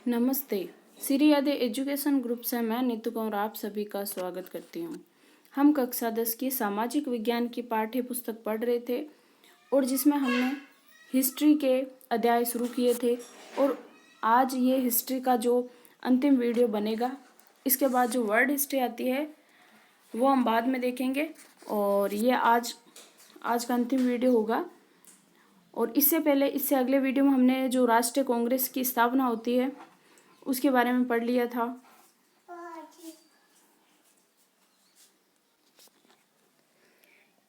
नमस्ते। Shri Yadav education group से मैं नीतू कौर आप सभी का स्वागत करती हूँ। हम कक्षा 10 की सामाजिक विज्ञान की पाठ्य पुस्तक पढ़ रहे थे और जिसमें हमने हिस्ट्री के अध्याय शुरू किए थे और आज ये हिस्ट्री का जो अंतिम वीडियो बनेगा, इसके बाद जो वर्ल्ड हिस्ट्री आती है वो हम बाद में देखेंगे और ये आज का अंतिम वीडियो होगा। और इससे पहले इससे अगले वीडियो में हमने जो राष्ट्रीय कांग्रेस की स्थापना होती है उसके बारे में पढ़ लिया था।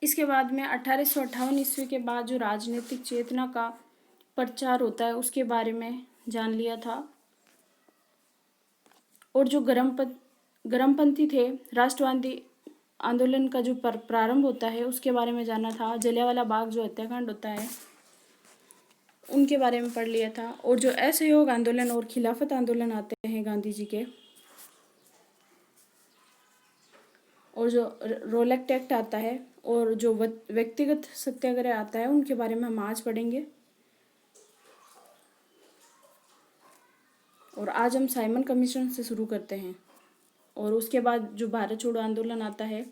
इसके बाद में 1858 ईस्वी के बाद जो राजनीतिक चेतना का प्रचार होता है उसके बारे में जान लिया था। और जो गर्मपंथी थे, राष्ट्रवादी आंदोलन का जो प्रारंभ होता है उसके बारे में जाना था। जलियांवाला बाग जो हत्याकांड होता है उनके बारे में पढ़ लिया था। और जो असहयोग आंदोलन और खिलाफत आंदोलन आते हैं गांधी जी के, और जो रोलेक्ट एक्ट आता है और जो व्यक्तिगत सत्याग्रह आता है उनके बारे में हम आज पढ़ेंगे। और आज हम साइमन कमीशन से शुरू करते हैं और उसके बाद जो भारत छोड़ो आंदोलन आता है,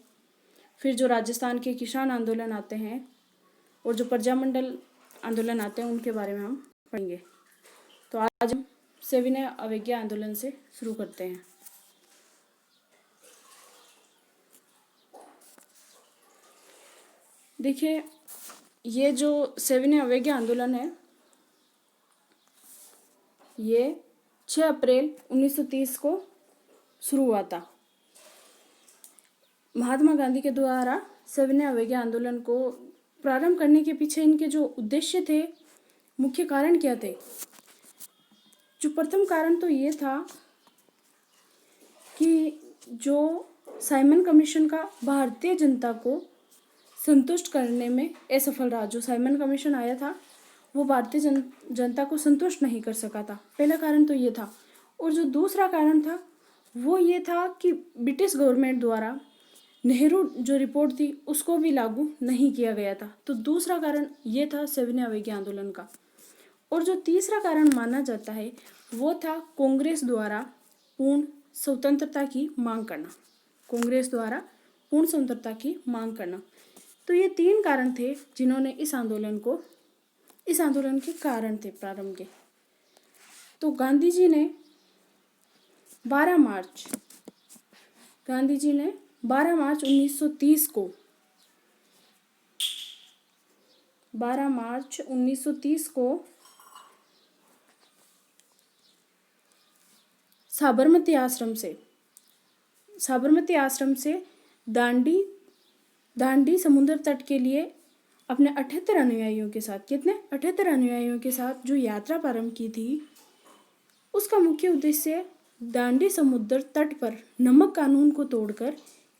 फिर जो राजस्थान के किसान आंदोलन आते हैं और जो प्रजामंडल आंदोलन आते हैं उनके बारे में हम पढ़ेंगे। तो आज हम सविनय अवज्ञा आंदोलन से शुरू करते हैं। देखिए, ये जो सविनय अवज्ञा आंदोलन है ये 6 अप्रैल 1930 को शुरू हुआ था। महात्मा गांधी के द्वारा सविनय अवज्ञा आंदोलन को प्रारंभ करने के पीछे इनके जो उद्देश्य थे, मुख्य कारण क्या थे? जो प्रथम कारण तो ये था कि जो साइमन कमीशन का भारतीय जनता को संतुष्ट करने में असफल रहा। जो साइमन कमीशन आया था वो भारतीय जनता को संतुष्ट नहीं कर सका था। पहला कारण तो ये था। और जो दूसरा कारण था वो ये था कि ब्रिटिश गवर्नमेंट द्वारा नेहरू जो रिपोर्ट थी उसको भी लागू नहीं किया गया था। तो दूसरा कारण ये था सविनय अवज्ञा आंदोलन का। और जो तीसरा कारण माना जाता है वो था कांग्रेस द्वारा पूर्ण स्वतंत्रता की मांग करना। कांग्रेस द्वारा पूर्ण स्वतंत्रता की मांग करना। तो ये 3 कारण थे जिन्होंने इस आंदोलन के कारण थे प्रारंभ के। तो गांधी जी ने 12 मार्च 1930 को 12 मार्च 1930 को साबरमती आश्रम से दांडी समुद्र तट के लिए अपने 78 अनुयायियों के साथ, कितने 78 अनुयायियों के साथ जो यात्रा प्रारंभ की थी, उसका मुख्य उद्देश्य दांडी समुद्र तट पर नमक कानून को तोड़कर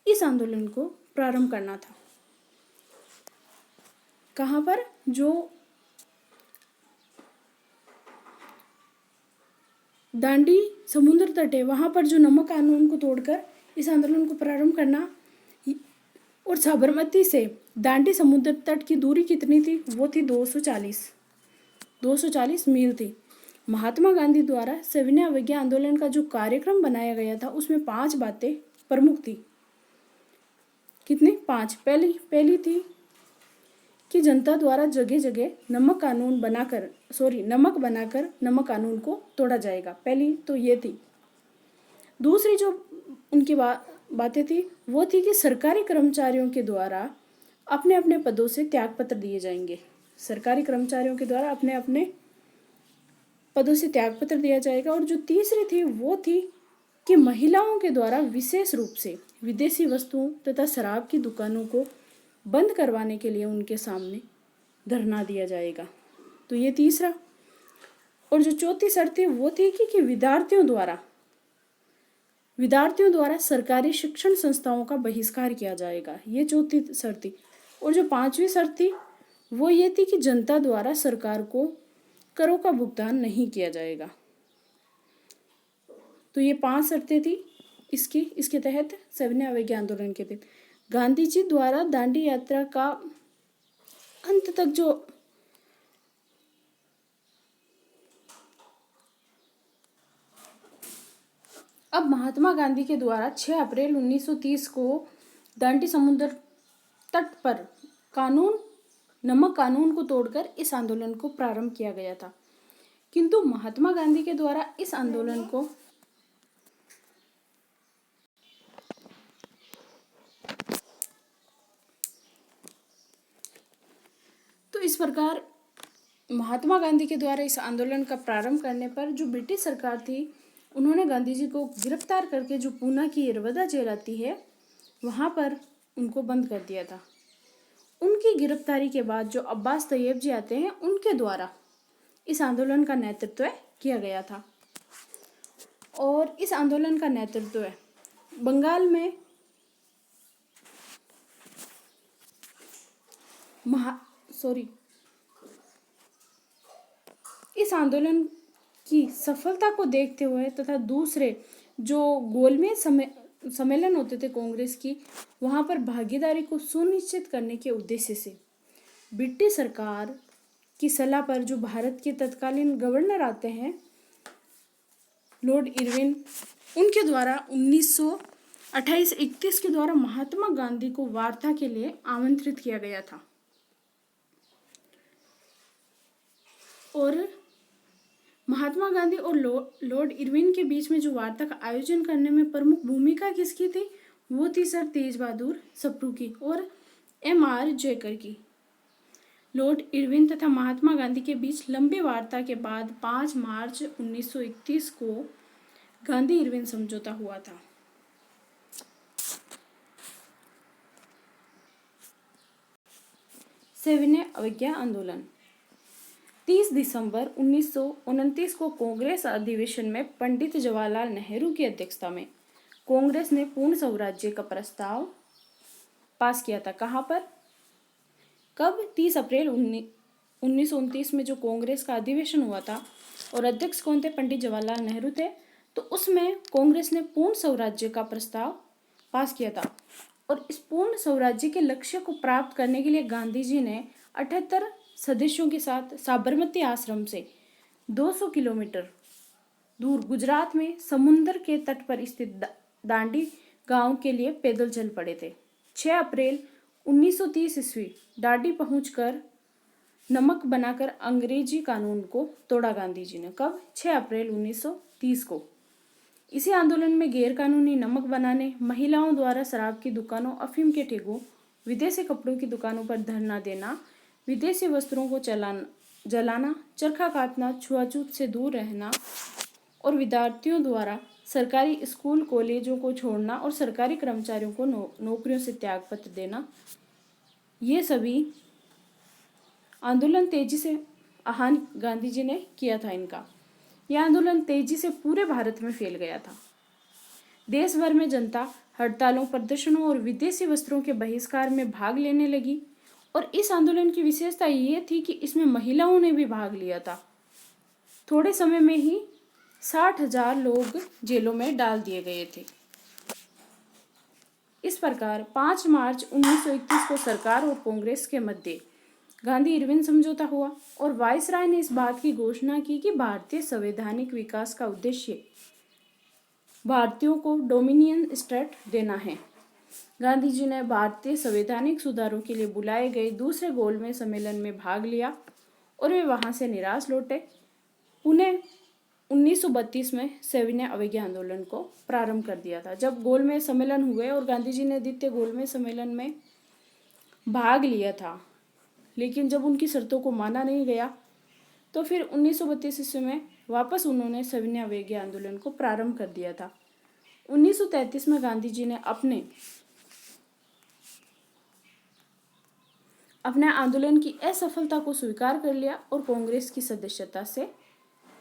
इस आंदोलन को प्रारंभ करना था। कहाँ पर? जो दांडी समुद्र तट है वहाँ पर जो नमक कानून को तोड़कर इस आंदोलन को प्रारंभ करना। और साबरमती से दांडी समुद्र तट की दूरी कितनी थी? वो थी 240 मील थी। महात्मा गांधी द्वारा सविनय अवज्ञा आंदोलन का जो कार्यक्रम बनाया गया था उसमें 5 बातें प्रमुख थी। कितनी? 5। पहली थी कि जनता द्वारा जगह जगह नमक बनाकर नमक कानून को तोड़ा जाएगा। पहली तो ये थी। दूसरी जो उनकी बातें थी वो थी कि सरकारी कर्मचारियों के द्वारा अपने अपने पदों से त्यागपत्र दिए जाएंगे। सरकारी कर्मचारियों के द्वारा अपने अपने पदों से त्यागपत्र दिया जाएगा। और जो तीसरी थी वो थी कि महिलाओं के द्वारा विशेष रूप से विदेशी वस्तुओं तथा शराब की दुकानों को बंद करवाने के लिए उनके सामने धरना दिया जाएगा। तो ये तीसरा। और जो चौथी शर्त थी वो थी कि विद्यार्थियों द्वारा सरकारी शिक्षण संस्थाओं का बहिष्कार किया जाएगा। ये चौथी शर्त थी। और जो 5वीं शर्त थी वो ये थी कि जनता द्वारा सरकार को करों का भुगतान नहीं किया जाएगा। तो ये 5 शर्तें थी इसके तहत सविनय अवज्ञा आंदोलन के तहत गांधी जी द्वारा दांडी यात्रा का अंत तक जो अब महात्मा गांधी के द्वारा 6 अप्रैल 1930 को दांडी समुद्र तट पर नमक कानून को तोड़कर इस आंदोलन को प्रारंभ किया गया था। किंतु महात्मा गांधी के द्वारा इस आंदोलन को इस प्रकार महात्मा गांधी के द्वारा इस आंदोलन का प्रारंभ करने पर जो ब्रिटिश सरकार थी, उन्होंने गांधी जी को गिरफ्तार करके जो पूना की यरवदा जेल आती है वहाँ पर उनको बंद कर दिया था। उनकी गिरफ्तारी के बाद जो अब्बास तैयब जी आते हैं, उनके द्वारा इस आंदोलन का नेतृत्व किया गया था। और इस आंदोलन का नेतृत्व बंगाल में इस आंदोलन की सफलता को देखते हुए तथा दूसरे जो गोलमेज सम्मेलन होते थे कांग्रेस की, वहां पर भागीदारी को सुनिश्चित करने के उद्देश्य से ब्रिटिश सरकार की सलाह पर जो भारत के तत्कालीन गवर्नर आते हैं लॉर्ड इरविन, उनके द्वारा 1928-31 के द्वारा महात्मा गांधी को वार्ता के लिए आमंत्रित किया गया था। और महात्मा गांधी और लॉर्ड इरविन के बीच में जो वार्ता का आयोजन करने में प्रमुख भूमिका किसकी थी? वो थी सर तेज बहादुर सप्रू की और M.R. जयकर की। लॉर्ड इरविन तथा महात्मा गांधी के बीच लंबी वार्ता के बाद 5 मार्च 1931 को गांधी इरविन समझौता हुआ था। सविनय अवज्ञा आंदोलन 30 दिसंबर 1929 को कांग्रेस अधिवेशन में पंडित जवाहरलाल नेहरू की अध्यक्षता में कांग्रेस ने पूर्ण स्वराज्य का प्रस्ताव पास किया था। कहाँ पर? कब? 30 अप्रैल 1929 में जो कांग्रेस का अधिवेशन हुआ था और अध्यक्ष कौन थे? पंडित जवाहरलाल नेहरू थे। तो उसमें कांग्रेस ने पूर्ण स्वराज्य का प्रस्ताव पास किया था। और इस पूर्ण स्वराज्य के लक्ष्य को प्राप्त करने के लिए गांधी जी ने 78 सदस्यों के साथ साबरमती आश्रम से 200 किलोमीटर दूर गुजरात में समुद्र के तट पर स्थित दांडी गांव के लिए पैदल चल पड़े थे। 6 अप्रैल 1930 ईस्वी दांडी पहुंचकर नमक बनाकर अंग्रेजी कानून को तोड़ा गांधी जी ने। कब? 6 अप्रैल 1930 को। इसी आंदोलन में गैर कानूनी नमक बनाने, महिलाओं द्वारा शराब की दुकानों, अफीम के ठेकों, विदेशी कपड़ों की दुकानों पर धरना देना, विदेशी वस्त्रों को जलाना, चरखा काटना, छुआछूत से दूर रहना और विद्यार्थियों द्वारा सरकारी स्कूल कॉलेजों को छोड़ना और सरकारी कर्मचारियों को नौकरियों से त्यागपत्र देना, ये सभी आंदोलन तेजी से आह्वान गांधी जी ने किया था इनका। यह आंदोलन तेजी से पूरे भारत में फैल गया था। देश भर में जनता हड़तालों, प्रदर्शनों और विदेशी वस्त्रों के बहिष्कार में भाग लेने लगी। और इस आंदोलन की विशेषता ये थी कि इसमें महिलाओं ने भी भाग लिया था। थोड़े समय में ही 60,000 लोग जेलों में डाल दिए गए थे। इस प्रकार 5 मार्च 1931 को सरकार और कांग्रेस के मध्य गांधी इरविन समझौता हुआ और वायसराय ने इस बात की घोषणा की कि भारतीय संवैधानिक विकास का उद्देश्य भारतीयों को डोमिनियन स्टेट देना है। गांधी जी ने भारतीय संवैधानिक सुधारों के लिए बुलाए गए दूसरे गोलमेज सम्मेलन में भाग लिया और वे वहां से निराश लौटे। उन्हें 1932 में सविनय अवज्ञा आंदोलन को प्रारंभ कर दिया था। जब गोलमेज सम्मेलन हुए और गांधी जी ने द्वितीय गोलमेज सम्मेलन में भाग लिया था, लेकिन जब उनकी शर्तों को माना नहीं गया तो फिर 1932 ईस्वी में वापस उन्होंने सविनय अवज्ञा आंदोलन को प्रारंभ कर दिया था। 1933 में गांधी जी ने अपने आंदोलन की असफलता को स्वीकार कर लिया और कांग्रेस की सदस्यता से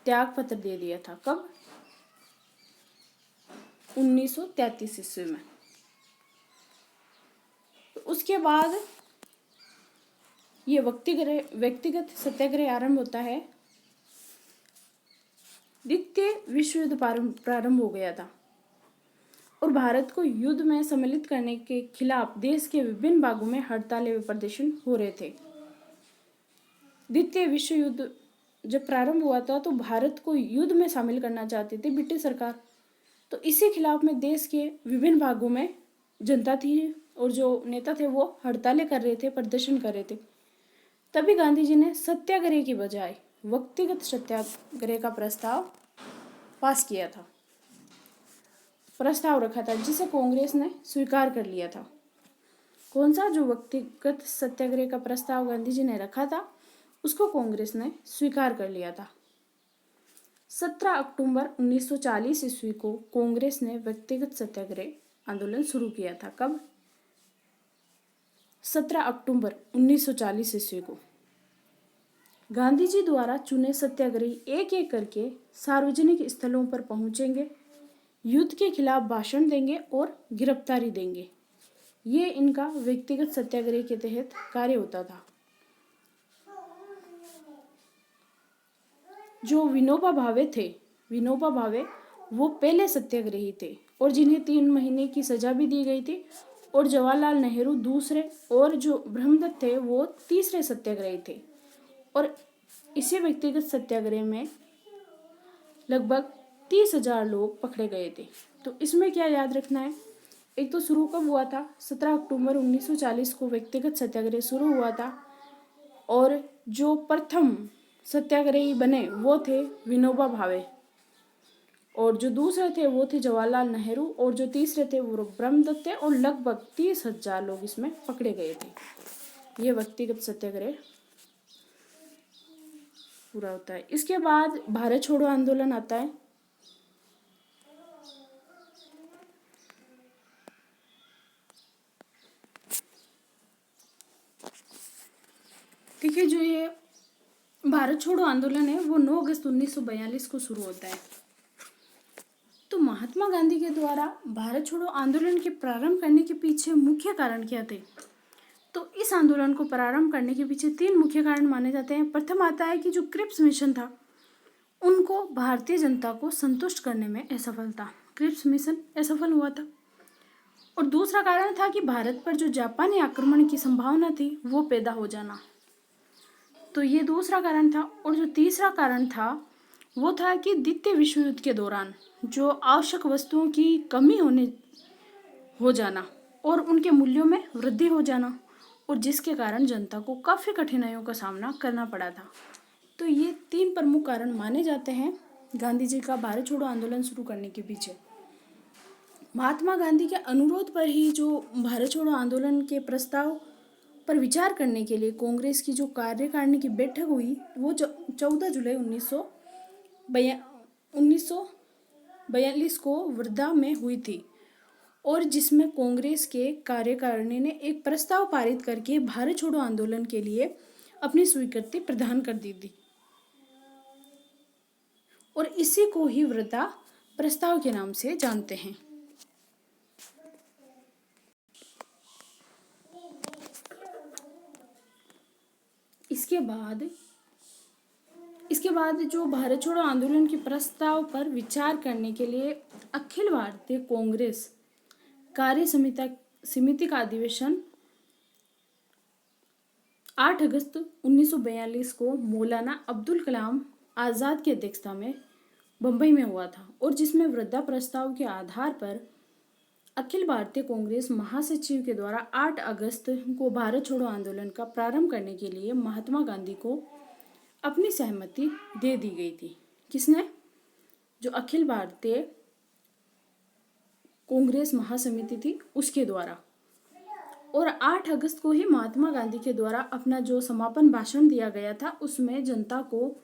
त्याग पत्र दे दिया था। कब? 1933 ईस्वी में। तो उसके बाद ये व्यक्तिगत सत्याग्रह आरंभ होता है। द्वितीय विश्व युद्ध प्रारंभ हो गया था और भारत को युद्ध में सम्मिलित करने के खिलाफ देश के विभिन्न भागों में हड़तालें व प्रदर्शन हो रहे थे। द्वितीय विश्व युद्ध जब प्रारंभ हुआ था तो भारत को युद्ध में शामिल करना चाहती थी ब्रिटिश सरकार, तो इसी खिलाफ में देश के विभिन्न भागों में जनता थी और जो नेता थे वो हड़तालें कर रहे थे, प्रदर्शन कर रहे थे। तभी गांधी जी ने सत्याग्रह की बजाय व्यक्तिगत सत्याग्रह का प्रस्ताव पास किया था, प्रस्ताव रखा था, जिसे कांग्रेस ने स्वीकार कर लिया था। कौन सा? जो व्यक्तिगत सत्याग्रह का प्रस्ताव गांधी जी ने रखा था उसको कांग्रेस ने स्वीकार कर लिया था। 17 अक्टूबर 1940 ईस्वी को कांग्रेस ने व्यक्तिगत सत्याग्रह आंदोलन शुरू किया था। कब? 17 अक्टूबर 1940 ईस्वी को। गांधी जी द्वारा चुने सत्याग्रही एक एक करके सार्वजनिक स्थलों पर पहुंचेंगे, युद्ध के खिलाफ भाषण देंगे और गिरफ्तारी देंगे। ये इनका व्यक्तिगत सत्याग्रह के तहत कार्य होता था। जो विनोबा भावे थे, विनोबा भावे वो पहले सत्याग्रही थे और जिन्हें 3 महीने की सजा भी दी गई थी, और जवाहरलाल नेहरू दूसरे, और जो ब्रह्मदत्त थे वो तीसरे सत्याग्रही थे। और इसी व्यक्तिगत सत्याग्रह में लगभग 30,000 लोग पकड़े गए थे। तो इसमें क्या याद रखना है? एक तो शुरू कब हुआ था? 17 अक्टूबर 1940 को व्यक्तिगत सत्याग्रह शुरू हुआ था, और जो प्रथम सत्याग्रही बने वो थे विनोबा भावे, और जो दूसरे थे वो थे जवाहरलाल नेहरू, और जो तीसरे थे वो ब्रह्मदत्त थे, और लगभग 30,000 लोग इसमें पकड़े गए थे। ये व्यक्तिगत सत्याग्रह पूरा होता है। इसके बाद भारत छोड़ो आंदोलन आता है। देखिए, जो ये भारत छोड़ो आंदोलन है वो 9 अगस्त 1942 को शुरू होता है। तो महात्मा गांधी के द्वारा भारत छोड़ो आंदोलन के प्रारंभ करने के पीछे मुख्य कारण क्या थे? तो इस आंदोलन को प्रारंभ करने के पीछे 3 मुख्य कारण माने जाते हैं। प्रथम आता है कि जो क्रिप्स मिशन था उनको भारतीय जनता को संतुष्ट करने में असफल था, क्रिप्स मिशन असफल हुआ था। और दूसरा कारण था कि भारत पर जो जापानी आक्रमण की संभावना थी वो पैदा हो जाना, तो ये दूसरा कारण था। और जो तीसरा कारण था वो था कि द्वितीय विश्व युद्ध के दौरान जो आवश्यक वस्तुओं की कमी हो जाना और उनके मूल्यों में वृद्धि हो जाना, और जिसके कारण जनता को काफ़ी कठिनाइयों का सामना करना पड़ा था। तो ये 3 प्रमुख कारण माने जाते हैं गांधी जी का भारत छोड़ो आंदोलन शुरू करने के पीछे। महात्मा गांधी के अनुरोध पर ही जो भारत छोड़ो आंदोलन के प्रस्ताव पर विचार करने के लिए कांग्रेस की जो कार्यकारिणी की बैठक हुई वो 14 जुलाई 1942 को वर्धा में हुई थी, और जिसमें कांग्रेस के कार्यकारिणी ने एक प्रस्ताव पारित करके भारत छोड़ो आंदोलन के लिए अपनी स्वीकृति प्रदान कर दी थी, और इसी को ही वर्धा प्रस्ताव के नाम से जानते हैं। इसके बाद जो भारत छोड़ो आंदोलन के प्रस्ताव पर विचार करने के लिए अखिल भारतीय कांग्रेस कार्य समिति का अधिवेशन 8 अगस्त 1942 को मौलाना अब्दुल कलाम आज़ाद की अध्यक्षता में बंबई में हुआ था, और जिसमें वर्धा प्रस्ताव के आधार पर अखिल भारतीय कांग्रेस महासचिव के द्वारा 8 अगस्त को भारत छोड़ो आंदोलन का प्रारंभ करने के लिए महात्मा गांधी को अपनी सहमति दे दी गई थी। किसने? जो अखिल भारतीय कांग्रेस महासमिति थी उसके द्वारा। और 8 अगस्त को ही महात्मा गांधी के द्वारा अपना जो समापन भाषण दिया गया था उसमें जनता को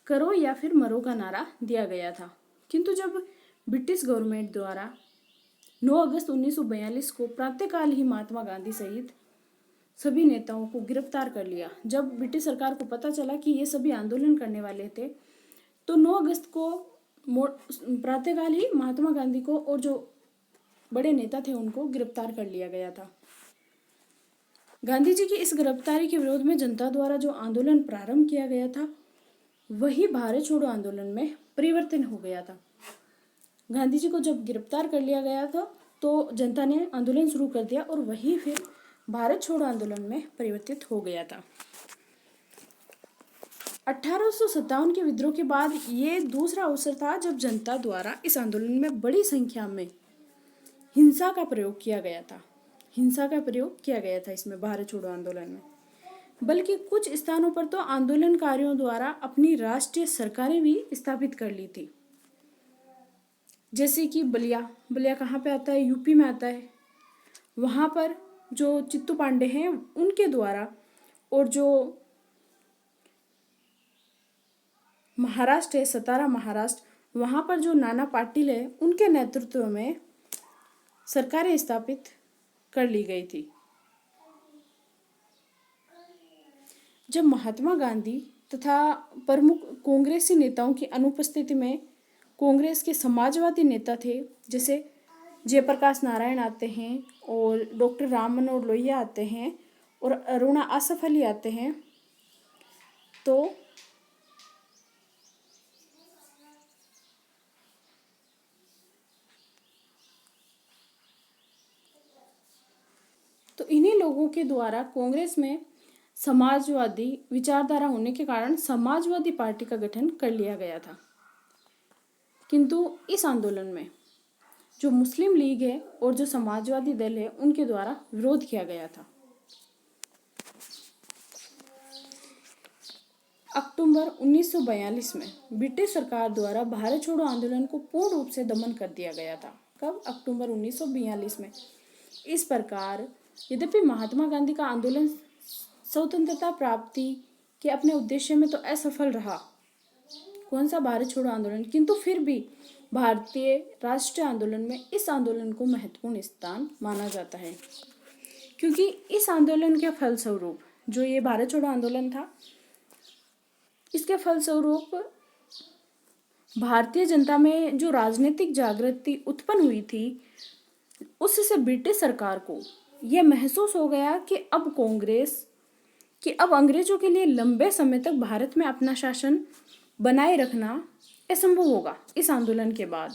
करो या फिर मरो का नारा दिया गया था। किंतु जब ब्रिटिश गवर्नमेंट द्वारा 9 अगस्त 1942 को प्रातःकाल ही महात्मा गांधी सहित सभी नेताओं को गिरफ्तार कर लिया, जब ब्रिटिश सरकार को पता चला कि ये सभी आंदोलन करने वाले थे, तो 9 अगस्त को प्रातःकाल ही महात्मा गांधी को और जो बड़े नेता थे उनको गिरफ्तार कर लिया गया था। गांधी जी की इस गिरफ्तारी के विरोध में जनता द्वारा जो आंदोलन प्रारंभ किया गया था वही भारत छोड़ो आंदोलन में परिवर्तन हो गया था। गांधी जी को जब गिरफ्तार कर लिया गया था तो जनता ने आंदोलन शुरू कर दिया, और वही फिर भारत छोड़ो आंदोलन में परिवर्तित हो गया था। 1857 के विद्रोह के बाद ये दूसरा अवसर था जब जनता द्वारा इस आंदोलन में बड़ी संख्या में हिंसा का प्रयोग किया गया था। हिंसा का प्रयोग किया गया था इसमें, भारत छोड़ो आंदोलन में। बल्कि कुछ स्थानों पर तो आंदोलनकारियों द्वारा अपनी राष्ट्रीय सरकारें भी स्थापित कर ली थी। जैसे कि बलिया। बलिया कहाँ पे आता है? यूपी में आता है। वहाँ पर जो चित्तू पांडे हैं उनके द्वारा, और जो महाराष्ट्र है, सतारा महाराष्ट्र, वहाँ पर जो नाना पाटिल है उनके नेतृत्व में सरकारें स्थापित कर ली गई थी। जब महात्मा गांधी तथा प्रमुख कांग्रेसी नेताओं की अनुपस्थिति में कांग्रेस के समाजवादी नेता थे, जैसे जयप्रकाश नारायण आते हैं और डॉक्टर राम मनोहर लोहिया आते हैं और अरुणा आसफ अली आते हैं, तो इन्हीं लोगों के द्वारा कांग्रेस में समाजवादी विचारधारा होने के कारण समाजवादी पार्टी का गठन कर लिया गया था। किंतु इस आंदोलन में जो मुस्लिम लीग है और जो समाजवादी दल है उनके द्वारा विरोध किया गया था। अक्टूबर 1942 में ब्रिटिश सरकार द्वारा भारत छोड़ो आंदोलन को पूर्ण रूप से दमन कर दिया गया था। कब? अक्टूबर 1942 में। इस प्रकार यद्यपि महात्मा गांधी का आंदोलन स्वतंत्रता प्राप्ति के अपने उद्देश्य में तो असफल रहा, कौन सा? भारत छोड़ो आंदोलन, किंतु फिर भी भारतीय राष्ट्रीय आंदोलन में इस आंदोलन को महत्वपूर्ण स्थान माना जाता है, क्योंकि इस आंदोलन के फलस्वरूप जो ये भारत छोड़ो आंदोलन था, इसके फलस्वरूप भारतीय जनता में जो राजनीतिक जागृति उत्पन्न हुई थी, उससे ब्रिटिश सरकार को यह महसूस हो गया कि अब अंग्रेजों के लिए लंबे समय तक भारत में अपना शासन बनाए रखना असंभव होगा इस आंदोलन के बाद।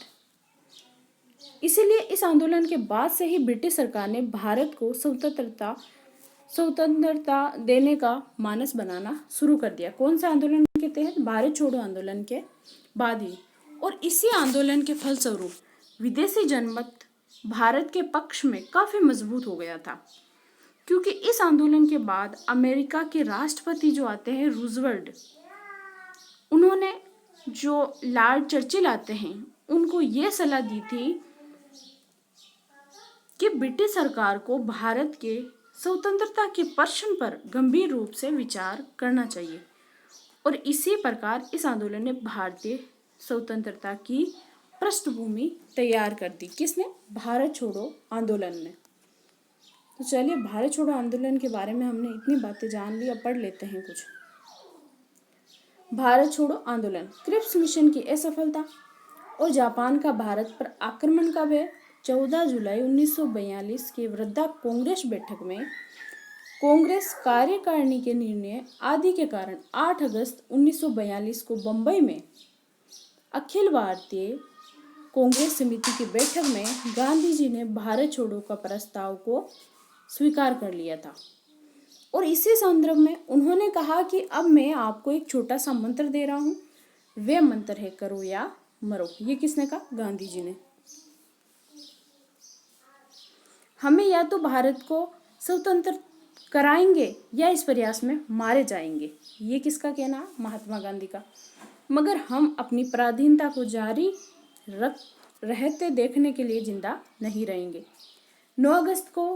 इसीलिए इस आंदोलन के बाद से ही ब्रिटिश सरकार ने भारत को स्वतंत्रता देने का मानस बनाना शुरू कर दिया। कौन सा आंदोलन के तहत? भारत छोड़ो आंदोलन के बाद ही। और इसी आंदोलन के फलस्वरूप विदेशी जनमत भारत के पक्ष में काफी मजबूत हो गया था, क्योंकि इस आंदोलन के बाद अमेरिका के राष्ट्रपति जो आते हैं रूजवेल्ट, उन्होंने जो लॉर्ड चर्चिल आते हैं उनको ये सलाह दी थी कि ब्रिटिश सरकार को भारत के स्वतंत्रता के प्रश्न पर गंभीर रूप से विचार करना चाहिए। और इसी प्रकार इस आंदोलन ने भारतीय स्वतंत्रता की पृष्ठभूमि तैयार कर दी। किसने? भारत छोड़ो आंदोलन ने। तो चलिए, भारत छोड़ो आंदोलन के बारे में हमने इतनी बातें जान ली, अब पढ़ लेते हैं कुछ। भारत छोड़ो आंदोलन। क्रिप्स मिशन की असफलता और जापान का भारत पर आक्रमण का भय। 14 जुलाई 1942 की वृद्धा कांग्रेस बैठक में कांग्रेस कार्यकारिणी के निर्णय आदि के कारण 8 अगस्त 1942 को बंबई में अखिल भारतीय कांग्रेस समिति की बैठक में गांधी जी ने भारत छोड़ो का प्रस्ताव को स्वीकार कर लिया था। और इसी संदर्भ में उन्होंने कहा कि अब मैं आपको एक छोटा सा मंत्र दे रहा हूँ, वह मंत्र है करो या मरो। ये किसने कहा? गांधी जी ने। हमें या तो भारत को स्वतंत्र कराएंगे या इस प्रयास में मारे जाएंगे। ये किसका कहना? महात्मा गांधी का। मगर हम अपनी पराधीनता को जारी रहते देखने के लिए जिंदा नहीं रहेंगे। 9 अगस्त को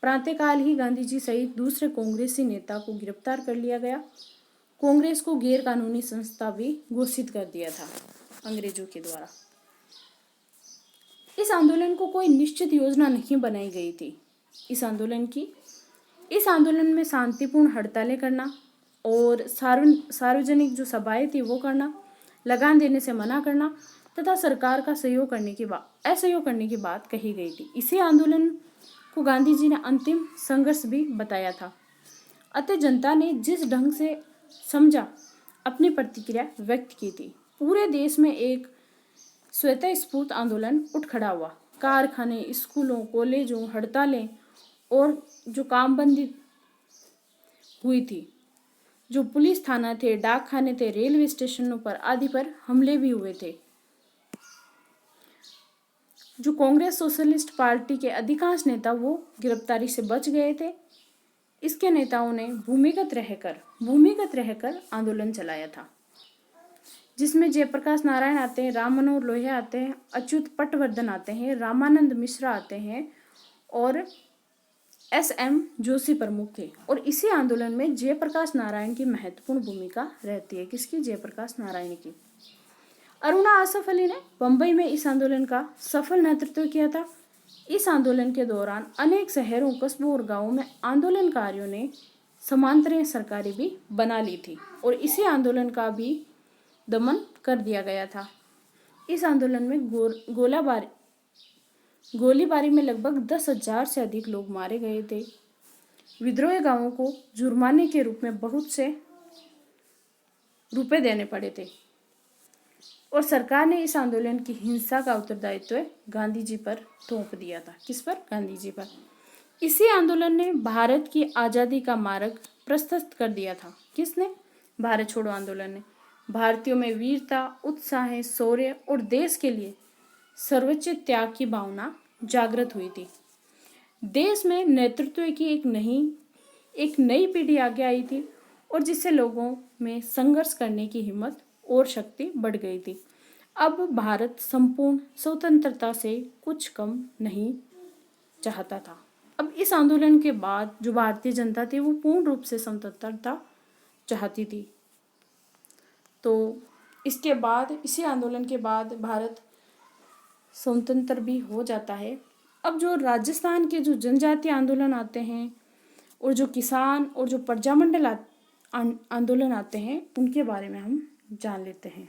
प्रातःकाल ही गांधी जी सहित दूसरे कांग्रेसी नेता को गिरफ्तार कर लिया गया। कांग्रेस को गैर कानूनी संस्था भी घोषित कर दिया था अंग्रेजों के द्वारा। इस आंदोलन को कोई निश्चित योजना नहीं बनाई गई थी। इस आंदोलन में शांतिपूर्ण हड़तालें करना और सार्वजनिक जो सभाएं थी वो करना, लगान देने से मना करना तथा सरकार का असहयोग करने की बात कही गई थी। इसी आंदोलन को गांधी जी ने अंतिम संघर्ष भी बताया था। अतः जनता ने जिस ढंग से समझा अपनी प्रतिक्रिया व्यक्त की थी। पूरे देश में एक स्वतःस्फूर्त आंदोलन उठ खड़ा हुआ। कारखाने, स्कूलों, कॉलेजों, हड़तालें और जो कामबंदी हुई थी जो पुलिस थाना थे, डाक खाने थे, रेलवे स्टेशनों पर आदि पर हमले भी हुए थे। जो कांग्रेस सोशलिस्ट पार्टी के अधिकांश नेता वो गिरफ्तारी से बच गए थे। इसके नेताओं ने भूमिगत रहकर आंदोलन चलाया था, जिसमें जयप्रकाश नारायण आते हैं, राम मनोहर लोहिया आते हैं, अच्युत पटवर्धन आते हैं, रामानंद मिश्रा आते हैं और एस.एम. जोशी प्रमुख थे। और इसी आंदोलन में जयप्रकाश नारायण की महत्वपूर्ण भूमिका रहती है। किसकी? जयप्रकाश नारायण की। अरुणा आसफ अली ने बंबई में इस आंदोलन का सफल नेतृत्व किया था। इस आंदोलन के दौरान अनेक शहरों, कस्बों और गांवों में आंदोलनकारियों ने समांतरीय सरकारें भी बना ली थी और इसी आंदोलन का भी दमन कर दिया गया था। इस आंदोलन में गोलीबारी में लगभग 10,000 से अधिक लोग मारे गए थे। विद्रोही गांवों को जुर्माने के रूप में बहुत से रुपए देने पड़े थे और सरकार ने इस आंदोलन की हिंसा का उत्तरदायित्व गांधी जी पर थोप दिया था। किस पर? गांधी जी पर। इसी आंदोलन ने भारत की आज़ादी का मार्ग प्रशस्त कर दिया था। किसने? भारत छोड़ो आंदोलन ने। भारतीयों में वीरता, उत्साह, शौर्य और देश के लिए सर्वोच्च त्याग की भावना जागृत हुई थी। देश में नेतृत्व की एक नई पीढ़ी आगे आई थी और जिससे लोगों में संघर्ष करने की हिम्मत और शक्ति बढ़ गई थी। अब भारत संपूर्ण स्वतंत्रता से कुछ कम नहीं चाहता था। अब इस आंदोलन के बाद जो भारतीय जनता थी वो पूर्ण रूप से स्वतंत्रता चाहती थी। तो इसके बाद, इसी आंदोलन के बाद भारत स्वतंत्र भी हो जाता है। अब जो राजस्थान के जो जनजातीय आंदोलन आते हैं और जो किसान और जो प्रजामंडल आंदोलन आते हैं उनके बारे में हम जान लेते हैं।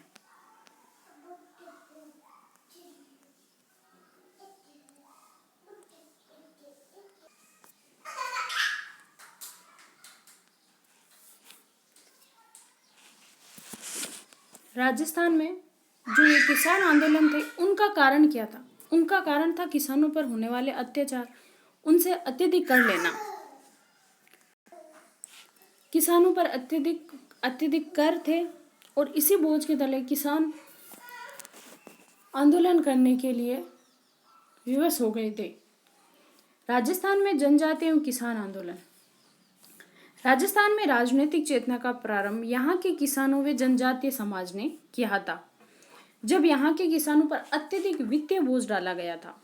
राजस्थान में जो ये किसान आंदोलन थे उनका कारण क्या था? उनका कारण था किसानों पर होने वाले अत्याचार, उनसे अत्यधिक कर लेना। किसानों पर अत्यधिक कर थे और इसी बोझ के तले किसान आंदोलन करने के लिए विवश हो गए थे। राजस्थान में जनजातीय एवं किसान आंदोलन। राजस्थान में राजनीतिक चेतना का प्रारंभ यहाँ के किसानों व जनजातीय समाज ने किया था। जब यहाँ के किसानों पर अत्यधिक वित्तीय बोझ डाला गया था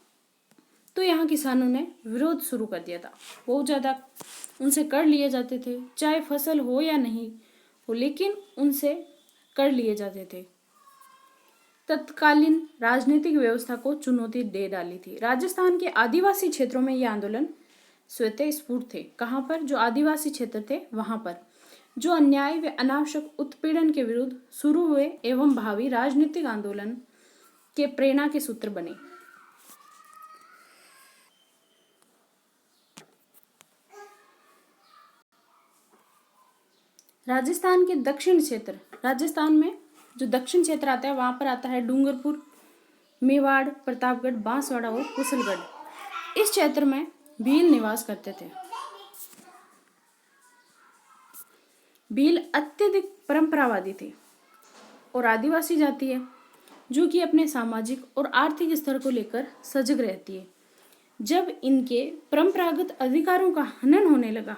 तो यहाँ किसानों ने विरोध शुरू कर दिया था। बहुत ज़्यादा उनसे कर लिए जाते थे, चाहे फसल हो या नहीं हो, लेकिन उनसे कर लिए जाते थे। तत्कालीन राजनीतिक व्यवस्था को चुनौती दे डाली थी। राजस्थान के आदिवासी क्षेत्रों में यह आंदोलन स्वतः स्फूर्त थे। कहाँ पर? जो आदिवासी क्षेत्र थे वहां पर, जो अन्याय व अनावश्यक उत्पीड़न के विरुद्ध शुरू हुए एवं भावी राजनीतिक आंदोलन के प्रेरणा के सूत्र बने। राजस्थान के दक्षिण क्षेत्र, राजस्थान में जो दक्षिण क्षेत्र आता है वहां पर आता है डूंगरपुर, मेवाड़, प्रतापगढ़, बांसवाड़ा और कुशलगढ़। इस क्षेत्र में भील निवास करते थे। भील अत्यधिक परंपरावादी थे और आदिवासी जाति है जो कि अपने सामाजिक और आर्थिक स्तर को लेकर सजग रहती है। जब इनके परंपरागत अधिकारों का हनन होने लगा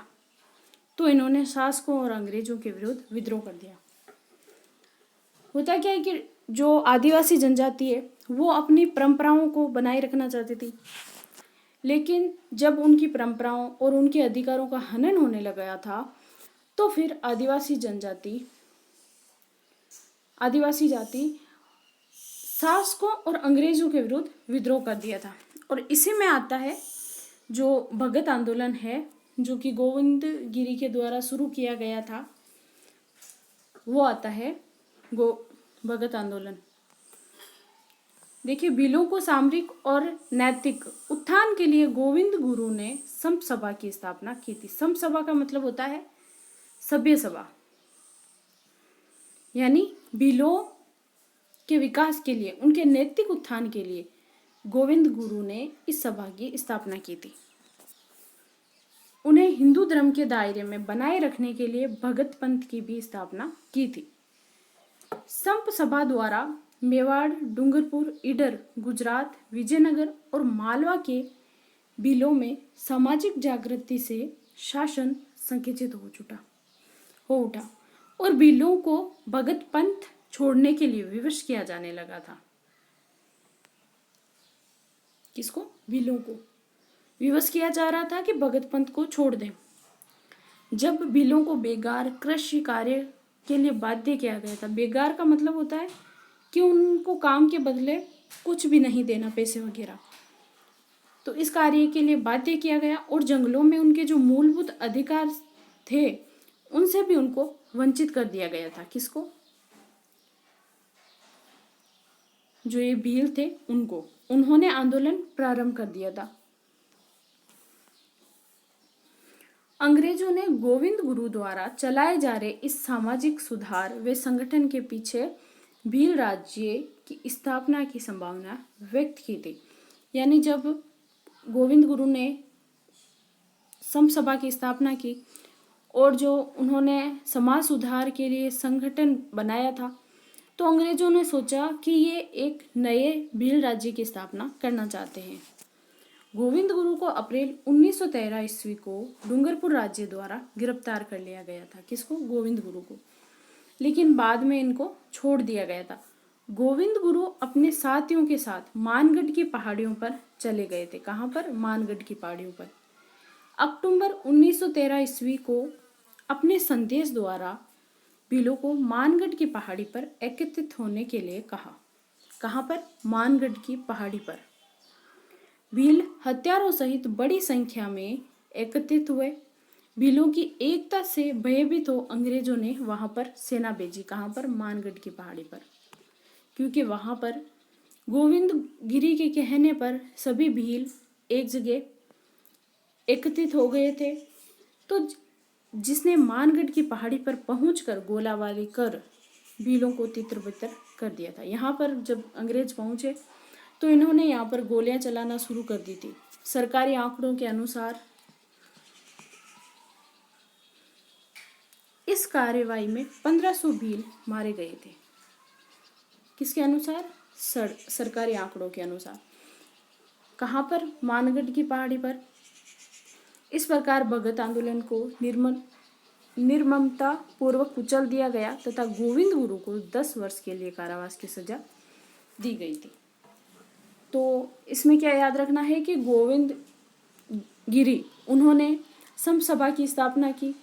तो इन्होंने शासकों और अंग्रेजों के विरुद्ध विद्रोह कर दिया। होता क्या है कि जो आदिवासी जनजाति है वो अपनी परंपराओं को बनाए रखना चाहती थी, लेकिन जब उनकी परंपराओं और उनके अधिकारों का हनन होने लगा था तो फिर आदिवासी जाति शासकों और अंग्रेजों के विरुद्ध विद्रोह कर दिया था। और इसी में आता है जो भगत आंदोलन है, जो कि गोविंद गिरी के द्वारा शुरू किया गया था, वो आता है भगत आंदोलन। देखिए, भीलों को सामरिक और नैतिक उत्थान के लिए गोविंद गुरु ने संप सभा की स्थापना की थी। संप सभा का मतलब होता है सभ्य सभा, यानी भीलों के विकास के लिए, उनके नैतिक उत्थान के लिए गोविंद गुरु ने इस सभा की स्थापना की थी। उन्हें हिंदू धर्म के दायरे में बनाए रखने के लिए भगत पंथ की भी स्थापना की थी। संप सभा द्वारा मेवाड़, डूंगरपुर, ईडर, गुजरात, विजयनगर और मालवा के भीलों में सामाजिक जागृति से शासन संकुचित हो उठा और भीलों को भगत पंथ छोड़ने के लिए विवश किया जाने लगा था। किसको? भीलों को विवश किया जा रहा था कि भगत पंथ को छोड़ दें। जब भीलों को बेगार कृषि कार्य के लिए बाध्य किया गया था। बेगार का मतलब होता है कि उनको काम के बदले कुछ भी नहीं देना, पैसे वगैरह। तो इस कार्य के लिए बाध्य किया गया और जंगलों में उनके जो मूलभूत अधिकार थे उनसे भी उनको वंचित कर दिया गया था। किसको? जो ये भील थे उनको। उन्होंने आंदोलन प्रारंभ कर दिया था। अंग्रेजों ने गोविंद गुरु द्वारा चलाए जा रहे इस सामाजिक सुधार व संगठन के पीछे भील राज्य की स्थापना की संभावना व्यक्त की थी। यानी जब गोविंद गुरु ने संप सभा की स्थापना की और जो उन्होंने समाज सुधार के लिए संगठन बनाया था, तो अंग्रेजों ने सोचा कि ये एक नए भील राज्य की स्थापना करना चाहते हैं। गोविंद गुरु को अप्रैल 1913 ईस्वी को डूंगरपुर राज्य द्वारा गिरफ्तार कर लिया गया था। किसको? गोविंद गुरु को। लेकिन बाद में इनको छोड़ दिया गया था। गोविंद गुरु अपने साथियों के साथ मानगढ़ की पहाड़ियों पर चले गए थे। कहाँ पर? मानगढ़ की पहाड़ियों पर। अक्टूबर 1913 ईस्वी को अपने संदेश द्वारा भीलों को मानगढ़ की पहाड़ी पर एकत्रित होने के लिए कहा। कहाँ पर? मानगढ़ की पहाड़ी पर। भील हथियारों सहित बड़ी संख्या में एकत्रित हुए। भीलों की एकता से भयभीत हो अंग्रेजों ने वहां पर सेना भेजी। कहाँ पर? मानगढ़ की पहाड़ी पर। क्योंकि वहां पर गोविंद गिरी के कहने पर सभी भील एक जगह एकत्रित हो गए थे। तो जिसने मानगढ़ की पहाड़ी पर पहुंचकर गोलाबारी कर भीलों को तितर-बितर कर दिया था। यहाँ पर जब अंग्रेज पहुंचे तो इन्होंने यहाँ पर गोलियां चलाना शुरू कर दी थी। सरकारी आंकड़ों के अनुसार इस कार्रवाई में 1500 भील मारे गए थे। किसके अनुसार? सरकारी आंकड़ों के अनुसार। कहाँ पर? मानगढ़ की पहाड़ी पर। इस प्रकार भगत आंदोलन को निर्ममता पूर्वक कुचल दिया गया तथा गोविंद गुरु को 10 वर्ष के लिए कारावास की सजा दी गई थी। तो इसमें क्या याद रखना है कि गोविंद गिरी उन्होंने संप सभा की स्थापना की।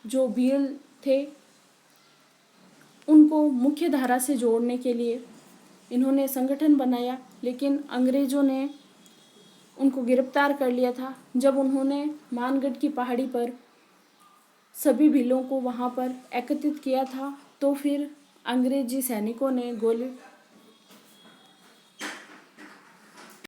जो भील थे उनको मुख्य धारा से जोड़ने के लिए इन्होंने संगठन बनाया, लेकिन अंग्रेजों ने उनको गिरफ्तार कर लिया था। जब उन्होंने मानगढ़ की पहाड़ी पर सभी भीलों को वहां पर एकत्रित किया था, तो फिर अंग्रेजी सैनिकों ने